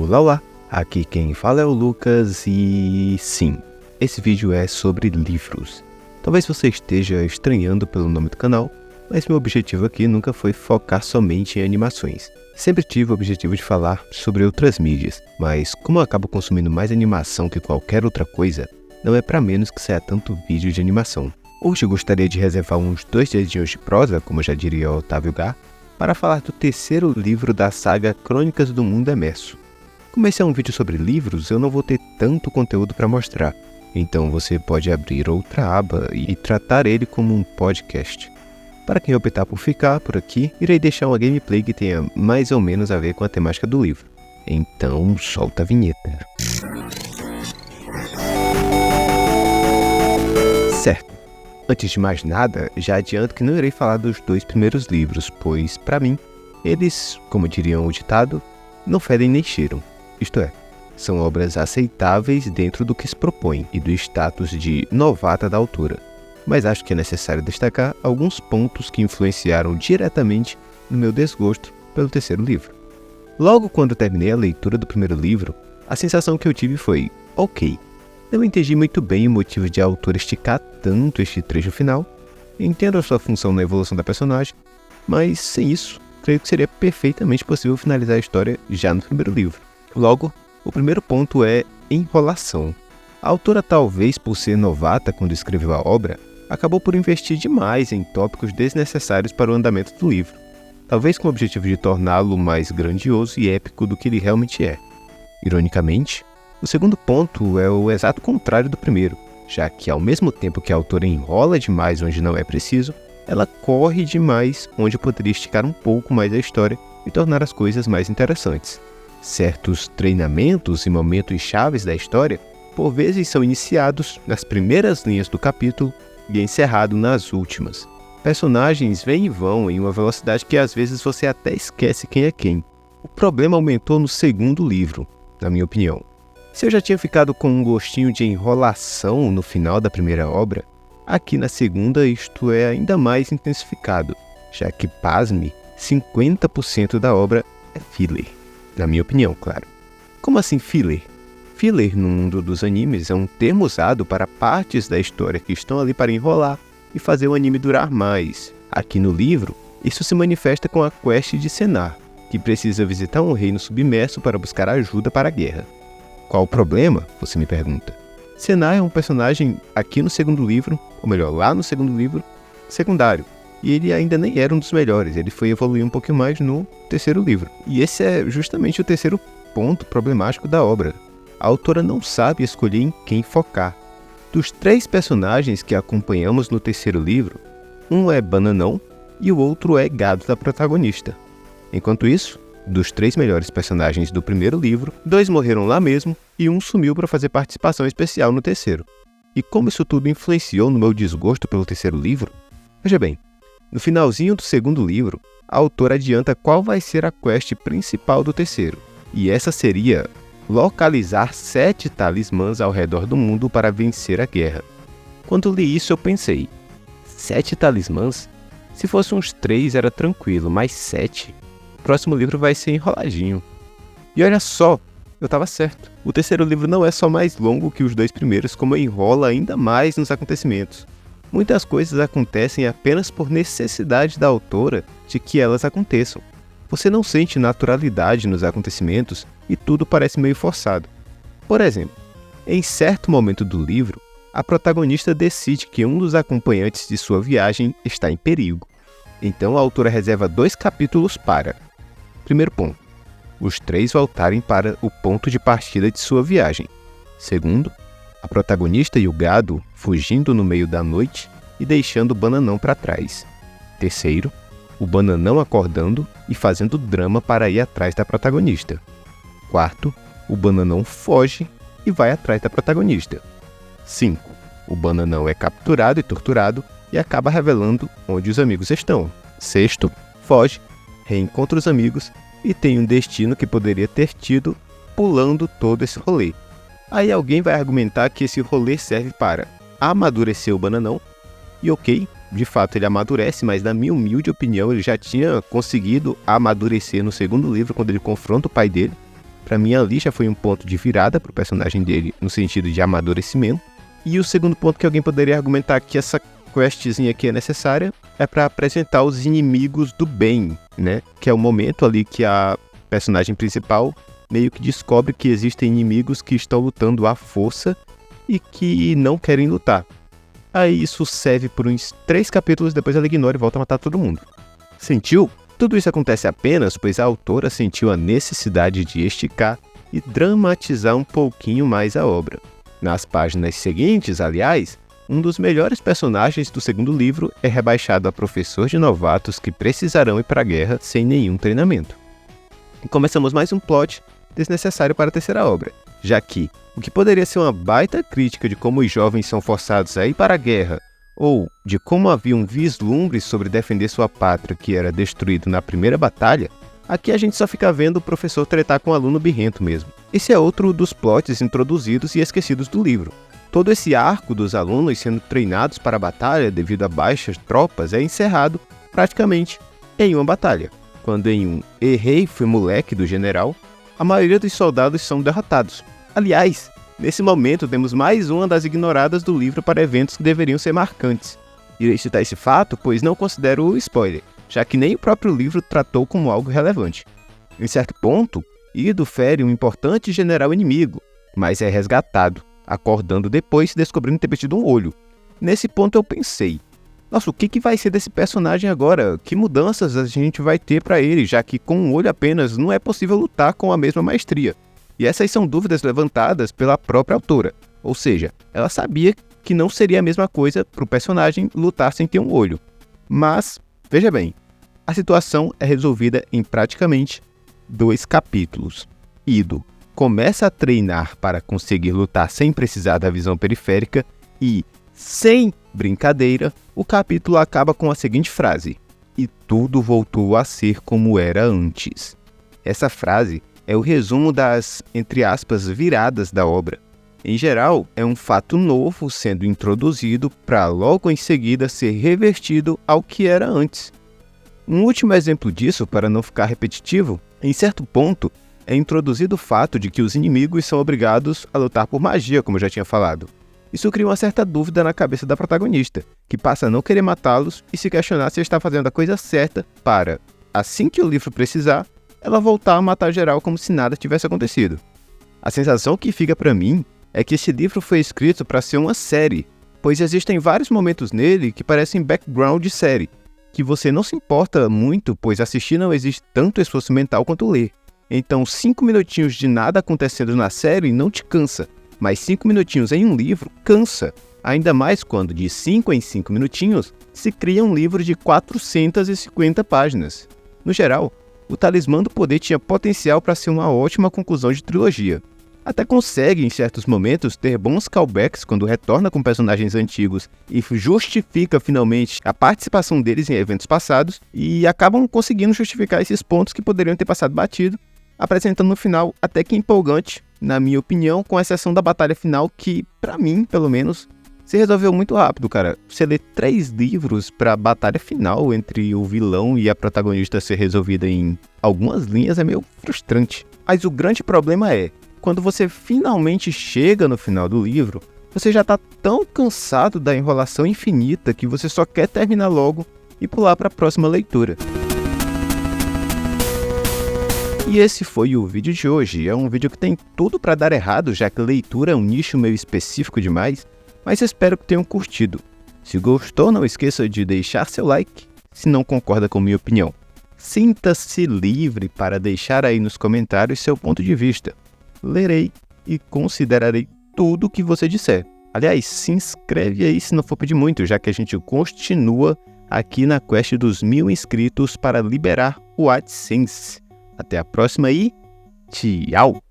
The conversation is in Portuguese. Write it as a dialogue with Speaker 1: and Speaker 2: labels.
Speaker 1: Olá, olá! Aqui quem fala é o Lucas e sim, esse vídeo é sobre livros. Talvez você esteja estranhando pelo nome do canal, mas meu objetivo aqui nunca foi focar somente em animações. Sempre tive o objetivo de falar sobre outras mídias, mas como eu acabo consumindo mais animação que qualquer outra coisa, não é pra menos que saia tanto vídeo de animação. Hoje eu gostaria de reservar uns 2 dedinhos de prosa, como já diria Otávio Gá, para falar do terceiro livro da saga Crônicas do Mundo Emerso. Como esse é um vídeo sobre livros, eu não vou ter tanto conteúdo para mostrar, então você pode abrir outra aba e tratar ele como um podcast. Para quem optar por ficar por aqui, irei deixar uma gameplay que tenha mais ou menos a ver com a temática do livro. Então, solta a vinheta. Certo. Antes de mais nada, já adianto que não irei falar dos 2 primeiros livros, pois, para mim, eles, como diriam o ditado, não fedem nem cheiram. Isto é, são obras aceitáveis dentro do que se propõe e do status de novata da autora. Mas acho que é necessário destacar alguns pontos que influenciaram diretamente no meu desgosto pelo terceiro livro. Logo quando terminei a leitura do primeiro livro, a sensação que eu tive foi, ok, não entendi muito bem o motivo de a autora esticar tanto este trecho final, entendo a sua função na evolução da personagem, mas sem isso, creio que seria perfeitamente possível finalizar a história já no primeiro livro. Logo, o primeiro ponto é enrolação. A autora, talvez por ser novata quando escreveu a obra, acabou por investir demais em tópicos desnecessários para o andamento do livro, talvez com o objetivo de torná-lo mais grandioso e épico do que ele realmente é. Ironicamente, o segundo ponto é o exato contrário do primeiro, já que ao mesmo tempo que a autora enrola demais onde não é preciso, ela corre demais onde poderia esticar um pouco mais a história e tornar as coisas mais interessantes. Certos treinamentos e momentos chaves da história, por vezes são iniciados nas primeiras linhas do capítulo e encerrados nas últimas. Personagens vêm e vão em uma velocidade que às vezes você até esquece quem é quem. O problema aumentou no segundo livro, na minha opinião. Se eu já tinha ficado com um gostinho de enrolação no final da primeira obra, aqui na segunda isto é ainda mais intensificado, já que, pasme, 50% da obra é filler. Na minha opinião, claro. Como assim filler? Filler no mundo dos animes é um termo usado para partes da história que estão ali para enrolar e fazer o anime durar mais. Aqui no livro, isso se manifesta com a quest de Sennar, que precisa visitar um reino submerso para buscar ajuda para a guerra. Qual o problema? Você me pergunta. Sennar é um personagem aqui no segundo livro, ou melhor, lá no segundo livro, secundário. E ele ainda nem era um dos melhores, ele foi evoluir um pouquinho mais no terceiro livro. E esse é justamente o terceiro ponto problemático da obra. A autora não sabe escolher em quem focar. Dos 3 personagens que acompanhamos no terceiro livro, um é Bananão e o outro é gado da protagonista. Enquanto isso, dos 3 melhores personagens do primeiro livro, 2 morreram lá mesmo e um sumiu para fazer participação especial no terceiro. E como isso tudo influenciou no meu desgosto pelo terceiro livro? Veja bem, no finalzinho do segundo livro, a autora adianta qual vai ser a quest principal do terceiro, e essa seria localizar 7 talismãs ao redor do mundo para vencer a guerra. Quando li isso eu pensei, 7 talismãs? Se fosse uns 3 era tranquilo, mas 7? O próximo livro vai ser enroladinho. E olha só, eu estava certo. O terceiro livro não é só mais longo que os 2 primeiros, como enrola ainda mais nos acontecimentos. Muitas coisas acontecem apenas por necessidade da autora de que elas aconteçam. Você não sente naturalidade nos acontecimentos e tudo parece meio forçado. Por exemplo, em certo momento do livro, a protagonista decide que um dos acompanhantes de sua viagem está em perigo. Então a autora reserva 2 capítulos para... Primeiro ponto, os 3 voltarem para o ponto de partida de sua viagem. Segundo, a protagonista e o gado fugindo no meio da noite e deixando o Bananão para trás. Terceiro, o Bananão acordando e fazendo drama para ir atrás da protagonista. Quarto, o Bananão foge e vai atrás da protagonista. 5. O Bananão é capturado e torturado e acaba revelando onde os amigos estão. Sexto, foge, reencontra os amigos e tem um destino que poderia ter tido pulando todo esse rolê. Aí alguém vai argumentar que esse rolê serve para amadurecer o Bananão, e ok, de fato ele amadurece, mas na minha humilde opinião ele já tinha conseguido amadurecer no segundo livro quando ele confronta o pai dele, Pra mim, ali já foi um ponto de virada pro personagem dele, no sentido de amadurecimento. E o segundo ponto que alguém poderia argumentar que essa questzinha aqui é necessária é pra apresentar os inimigos do bem, né? Que é o momento ali que a personagem principal meio que descobre que existem inimigos que estão lutando à força e que não querem lutar. Aí isso serve por uns 3 capítulos, depois ela ignora e volta a matar todo mundo. Sentiu? Tudo isso acontece apenas pois a autora sentiu a necessidade de esticar e dramatizar um pouquinho mais a obra. Nas páginas seguintes, aliás, um dos melhores personagens do segundo livro é rebaixado a professor de novatos que precisarão ir para a guerra sem nenhum treinamento. E começamos mais um plot desnecessário para a terceira obra, já que o que poderia ser uma baita crítica de como os jovens são forçados a ir para a guerra, ou de como havia um vislumbre sobre defender sua pátria que era destruído na primeira batalha, aqui a gente só fica vendo o professor tretar com um aluno birrento mesmo. Esse é outro dos plots introduzidos e esquecidos do livro. Todo esse arco dos alunos sendo treinados para a batalha devido a baixas tropas é encerrado, praticamente, em uma batalha, quando em um "errei, fui moleque" do general, a maioria dos soldados são derrotados. Aliás, nesse momento temos mais uma das ignoradas do livro para eventos que deveriam ser marcantes. Irei citar esse fato, pois não considero o spoiler, já que nem o próprio livro tratou como algo relevante. Em certo ponto, Ido fere um importante general inimigo, mas é resgatado, acordando depois descobrindo ter perdido um olho. Nesse ponto eu pensei, nossa, o que vai ser desse personagem agora? Que mudanças a gente vai ter para ele, já que com um olho apenas não é possível lutar com a mesma maestria? E essas são dúvidas levantadas pela própria autora, ou seja, ela sabia que não seria a mesma coisa para o personagem lutar sem ter um olho. Mas, veja bem, a situação é resolvida em praticamente 2 capítulos. Ido começa a treinar para conseguir lutar sem precisar da visão periférica e, sem brincadeira, o capítulo acaba com a seguinte frase: "E tudo voltou a ser como era antes". Essa frase é o resumo das, entre aspas, viradas da obra. Em geral, é um fato novo sendo introduzido para logo em seguida ser revertido ao que era antes. Um último exemplo disso, para não ficar repetitivo, em certo ponto, é introduzido o fato de que os inimigos são obrigados a lutar por magia, como eu já tinha falado. Isso cria uma certa dúvida na cabeça da protagonista, que passa a não querer matá-los e se questionar se está fazendo a coisa certa para, assim que o livro precisar, ela voltar a matar geral como se nada tivesse acontecido. A sensação que fica para mim é que esse livro foi escrito para ser uma série, pois existem vários momentos nele que parecem background de série, que você não se importa muito, pois assistir não exige tanto esforço mental quanto ler. Então 5 minutinhos de nada acontecendo na série não te cansa, mas 5 minutinhos em um livro cansa, ainda mais quando de 5 em 5 minutinhos se cria um livro de 450 páginas. No geral, o Talismã do Poder tinha potencial para ser uma ótima conclusão de trilogia. Até consegue, em certos momentos, ter bons callbacks quando retorna com personagens antigos e justifica finalmente a participação deles em eventos passados, e acabam conseguindo justificar esses pontos que poderiam ter passado batido, apresentando no final até que empolgante, na minha opinião, com exceção da batalha final que, pra mim, pelo menos, se resolveu muito rápido, cara. Você lê 3 livros pra batalha final entre o vilão e a protagonista ser resolvida em algumas linhas é meio frustrante. Mas o grande problema é, quando você finalmente chega no final do livro, você já tá tão cansado da enrolação infinita que você só quer terminar logo e pular para a próxima leitura. E esse foi o vídeo de hoje. É um vídeo que tem tudo para dar errado, já que leitura é um nicho meio específico demais, mas espero que tenham curtido. Se gostou, não esqueça de deixar seu like, se não concorda com minha opinião. Sinta-se livre para deixar aí nos comentários seu ponto de vista. Lerei e considerarei tudo o que você disser. Aliás, se inscreve aí se não for pedir muito, já que a gente continua aqui na quest dos 1000 inscritos para liberar o AdSense. Até a próxima e tchau!